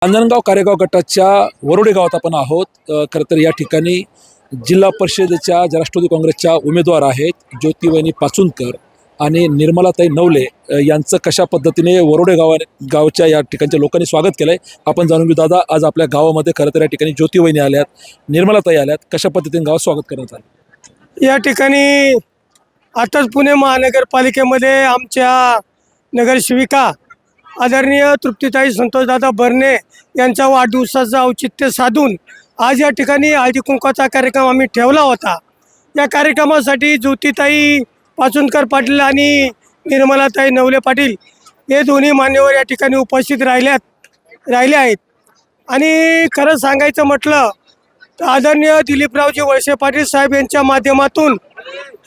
अंजनगाव कारेगाव गटाच्या वरोडे गावात आपण आहोत। खरं तर या ठिकाणी जिल्हा परिषदेच्या राष्ट्रवादी काँग्रेसच्या उमेदवार आहेत ज्योतिवहिनी पाचुनकर आणि निर्मलाताई नवले यांचं कशा पद्धतीने वरोडे गावच्या या ठिकाणच्या लोकांनी स्वागत केलंय आपण जाणून घेऊ। दादा, आज आपल्या गावामध्ये खरं तर या ठिकाणी ज्योतिवहिनी आल्यात, निर्मलाताई आल्यात, कशा पद्धतीने गावात स्वागत करण्यात आलं? या ठिकाणी आताच पुणे महानगरपालिकेमध्ये आमच्या नगरसेविका आदरणीय तृप्तीताई संतोषदादा बर्णे यांच्या वाढदिवसाचं औचित्य साधून आज या ठिकाणी हळदी कुंकवाचा कार्यक्रम आम्ही ठेवला होता। या कार्यक्रमासाठी ज्योतिताई पाचुनकर पाटील आणि निर्मलाताई नवले पाटील हे दोन्ही मान्यवर या ठिकाणी उपस्थित राहिले आहेत। आणि खरं सांगायचं म्हटलं तर आदरणीय दिलीपरावजी वळसे पाटील साहेब यांच्या माध्यमातून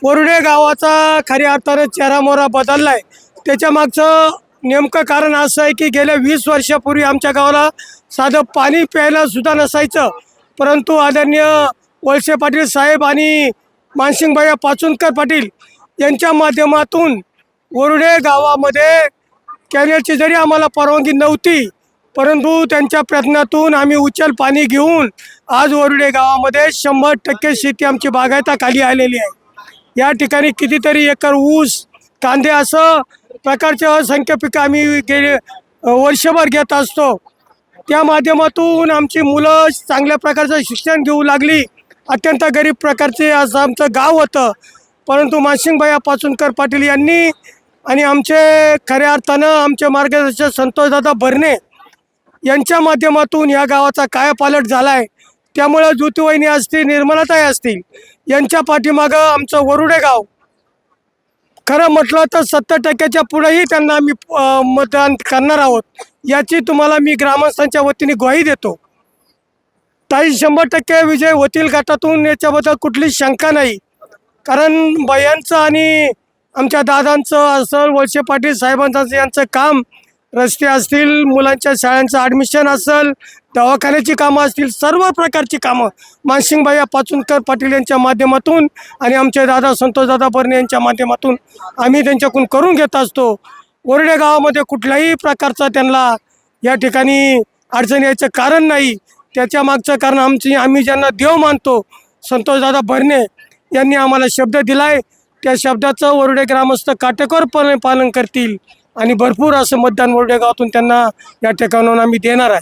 वरोडे गावाचा खऱ्या अर्थानं चेहरामोहरा बदलला आहे। त्याच्या मागचं नेमकं कारण असं आहे की गेल्या 20 वर्षापूर्वी आमच्या गावाला साधं पाणी प्यायला सुद्धा नसायचं, परंतु आदरणीय वळसे पाटील साहेब आणि मानसिंगभाई पाचुनकर पाटील यांच्या माध्यमातून वरोडे गावामध्ये कॅनेलची जरी आम्हाला परवानगी नव्हती, परंतु त्यांच्या प्रयत्नातून आम्ही उचल पाणी घेऊन आज वरोडे गावामध्ये 100% शेती आमची बागायताखाली आलेली आहे। या ठिकाणी कितीतरी एकर ऊस, कांदे असं प्रकारचे असंख्य पिकं आम्ही गेले वर्षभर घेत असतो। त्या माध्यमातून आमची मुलं चांगल्या प्रकारचं शिक्षण घेऊ लागली। अत्यंत गरीब प्रकारचे असं आमचं गाव होतं, परंतु मानसिंगभाई पाचुनकर पाटील यांनी आणि आमचे खऱ्या अर्थानं आमचे मार्गदर्शक संतोषदादा बर्णे यांच्या माध्यमातून या गावाचा कायापालट झाला आहे। त्यामुळं ज्योतिवहिनी असतील, निर्मलाताई असतील, यांच्या पाठीमागं आमचं वरोडे गाव खरं म्हटलं तर 70%च्या पुढेही त्यांना आम्ही मतदान करणार आहोत, याची तुम्हाला मी ग्रामस्थांच्या वतीने ग्वाही देतो। ताई 100% विजय होतील गटातून, याच्याबद्दल कुठली शंका नाही। कारण बायांचं आणि आमच्या दादांचं असेल, वळसे पाटील साहेबांचं यांचं काम, रस्ते असतील, मुलांच्या शाळांचं ॲडमिशन असेल, दवाखान्याची कामं असतील, सर्व प्रकारची कामं मानसिंगभाई पाचुनकर पाटील यांच्या माध्यमातून आणि आमचे दादा संतोषदादा बर्णे यांच्या माध्यमातून आम्ही त्यांच्याकडून करून घेत असतो। वरोडे गावामध्ये कुठल्याही प्रकारचा त्यांना या ठिकाणी अडचण यायचं कारण नाही। त्याच्या मागचं कारण आम्ही ज्यांना देव मानतो, संतोषदादा बर्णे यांनी आम्हाला शब्द दिला आहे, त्या शब्दाचं वरोडे ग्रामस्थ काटेकोरपणे पालन करतील आणि भरपूर असं मतदान वरोडे गावातून त्यांना या ठिकाणाहून आम्ही देणार आहे।